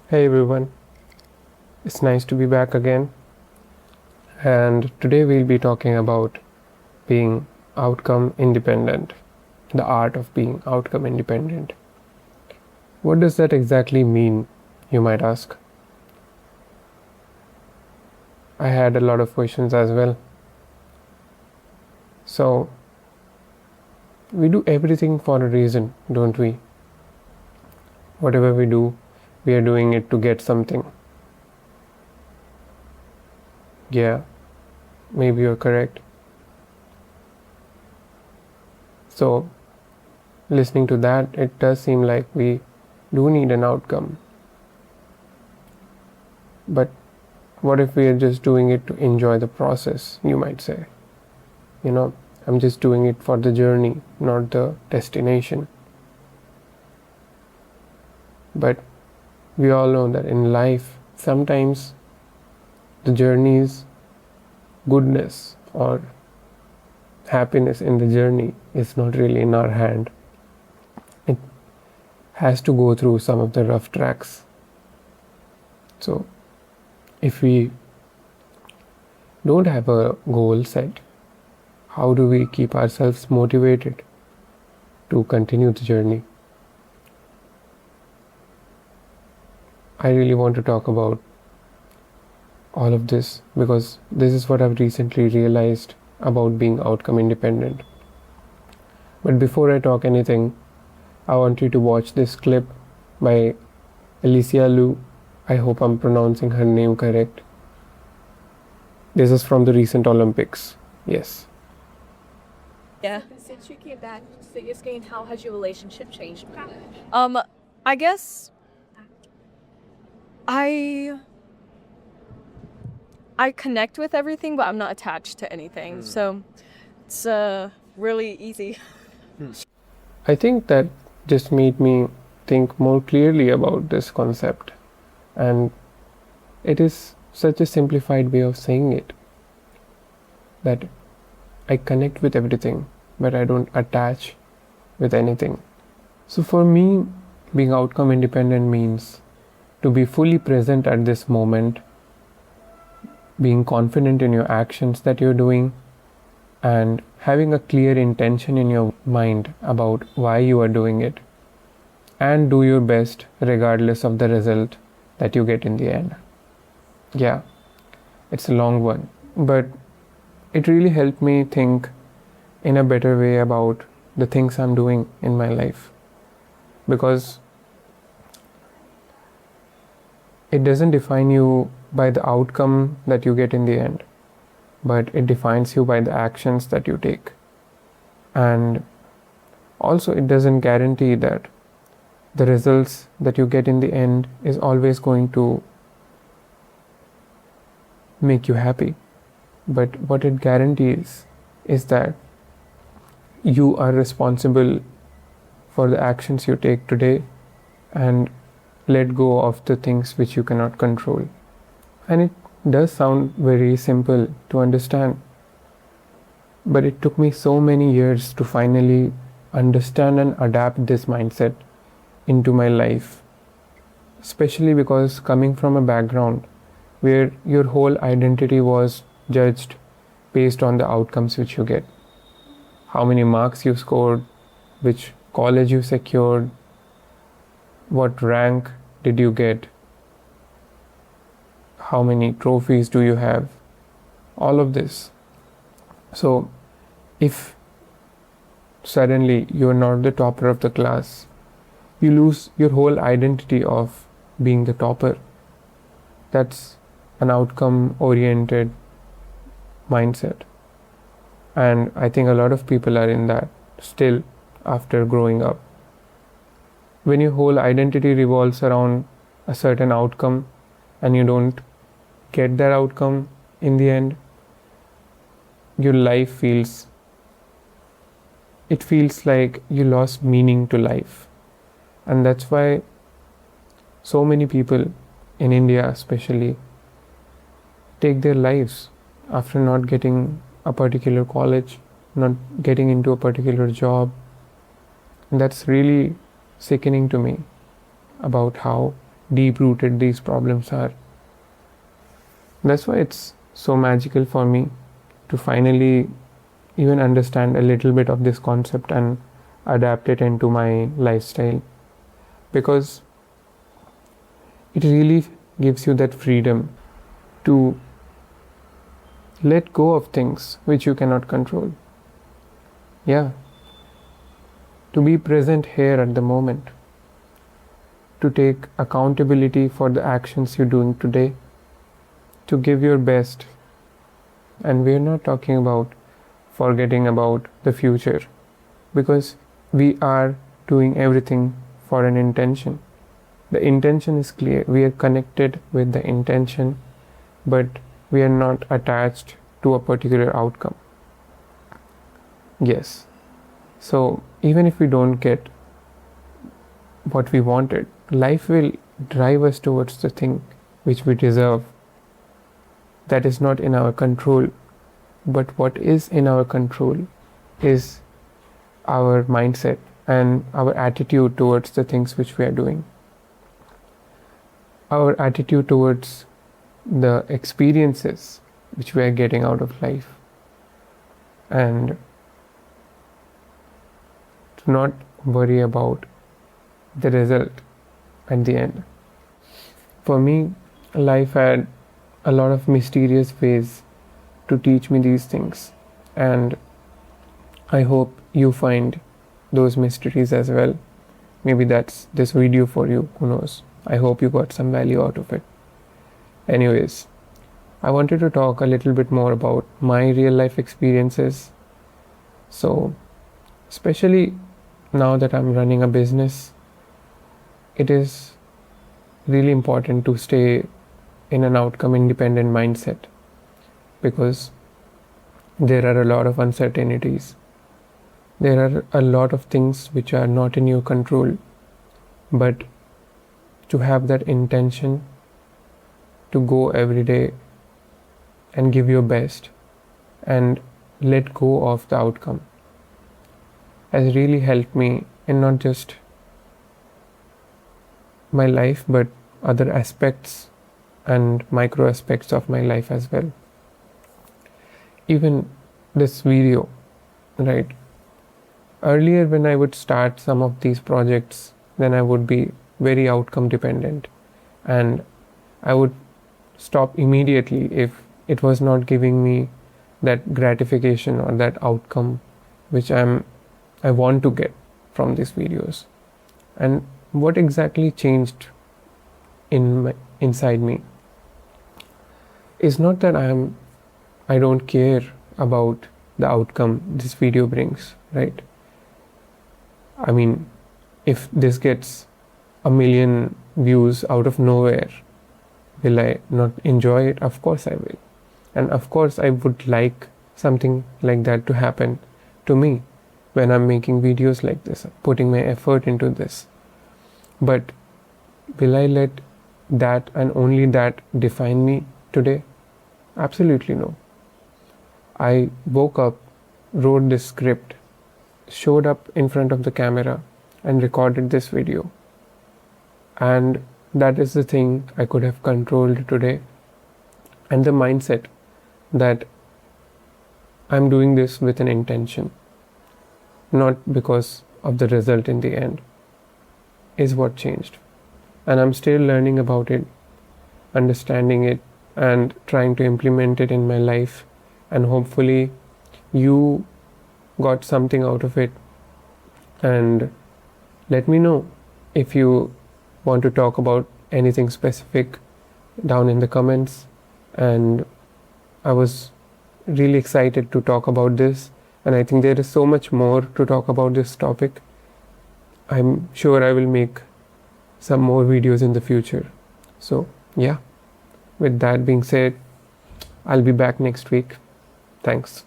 Hey everyone, it's nice to be back again. And today we'll be talking about being outcome independent, the art of being outcome independent. What does that exactly mean, you might ask? I had a lot of questions as well. So, we do everything for a reason, don't we? Whatever we do, we are doing it to get something. Yeah, maybe you're correct. So, listening to that, it does seem like we do need an outcome. But what if we are just doing it to enjoy the process, you might say? You know, I'm just doing it for the journey, not the destination. But we all know that in life, sometimes the journey's goodness or happiness in the journey is not really in our hand. It has to go through some of the rough tracks. So, if we don't have a goal set, how do we keep ourselves motivated to continue the journey? I really want to talk about all of this because this is what I've recently realized about being outcome independent. But before I talk anything, I want you to watch this clip by Alicia Liu. I hope I'm pronouncing her name correct. This is from the recent Olympics. Yes. Yeah. Since you came back to figure skating, how has your relationship changed? I guess I connect with everything, but I'm not attached to anything. So it's really easy. I think that just made me think more clearly about this concept. And it is such a simplified way of saying it that I connect with everything, but I don't attach with anything. So for me, being outcome independent means to be fully present at this moment, being confident in your actions that you're doing, and having a clear intention in your mind about why you are doing it, and do your best regardless of the result that you get in the end. Yeah, it's a long one, but it really helped me think in a better way about the things I'm doing in my life, because it doesn't define you by the outcome that you get in the end, but it defines you by the actions that you take. And also, it doesn't guarantee that the results that you get in the end is always going to make you happy. But what it guarantees is that you are responsible for the actions you take today and let go of the things which you cannot control. And it does sound very simple to understand, but it took me so many years to finally understand and adapt this mindset into my life, especially because coming from a background where your whole identity was judged based on the outcomes which you get, how many marks you scored, which college you secured, what rank did you get, how many trophies do you have, all of this. So if suddenly you're not the topper of the class, you lose your whole identity of being the topper. That's an outcome oriented mindset. And I think a lot of people are in that still after growing up. When your whole identity revolves around a certain outcome and you don't get that outcome in the end, your life feels like you lost meaning to life. And that's why so many people in India especially take their lives after not getting a particular college, not getting into a particular job. And that's really sickening to me about how deep rooted these problems are. That's why it's so magical for me to finally even understand a little bit of this concept and adapt it into my lifestyle, because it really gives you that freedom to let go of things which you cannot control. Yeah, to be present here at the moment, to take accountability for the actions you're doing today, to give your best. And we're not talking about forgetting about the future, because we are doing everything for an intention. The intention is clear. We are connected with the intention, but we are not attached to a particular outcome. Yes. So even if we don't get what we wanted, life will drive us towards the thing which we deserve. That is not in our control. But what is in our control is our mindset and our attitude towards the things which we are doing. Our attitude towards the experiences which we are getting out of life. And to not worry about the result at the end. For me, life had a lot of mysterious ways to teach me these things, and I hope you find those mysteries as well. Maybe that's this video for you, who knows. I hope you got some value out of it. Anyways, I wanted to talk a little bit more about my real life experiences. So, especially now that I'm running a business, it is really important to stay in an outcome independent mindset, because there are a lot of uncertainties. There are a lot of things which are not in your control, but to have that intention to go every day and give your best and let go of the outcome has really helped me in not just my life but other aspects and micro aspects of my life as well. Even this video, right? Earlier when I would start some of these projects, then I would be very outcome dependent, and I would stop immediately if it was not giving me that gratification or that outcome which I want to get from these videos. And what exactly changed inside me is not that I don't care about the outcome this video brings, right? I mean, if this gets 1 million views out of nowhere, will I not enjoy it? Of course I will. And of course I would like something like that to happen to me when I'm making videos like this, putting my effort into this. But will I let that and only that define me today? Absolutely no. I woke up, wrote this script, showed up in front of the camera and recorded this video. And that is the thing I could have controlled today. And the mindset that I'm doing this with an intention, not because of the result in the end, is what changed. And I'm still learning about it, understanding it, and trying to implement it in my life. And hopefully you got something out of it. And let me know if you want to talk about anything specific down in the comments. And I was really excited to talk about this, and I think there is so much more to talk about this topic. I'm sure I will make some more videos in the future. So yeah, with that being said, I'll be back next week. Thanks.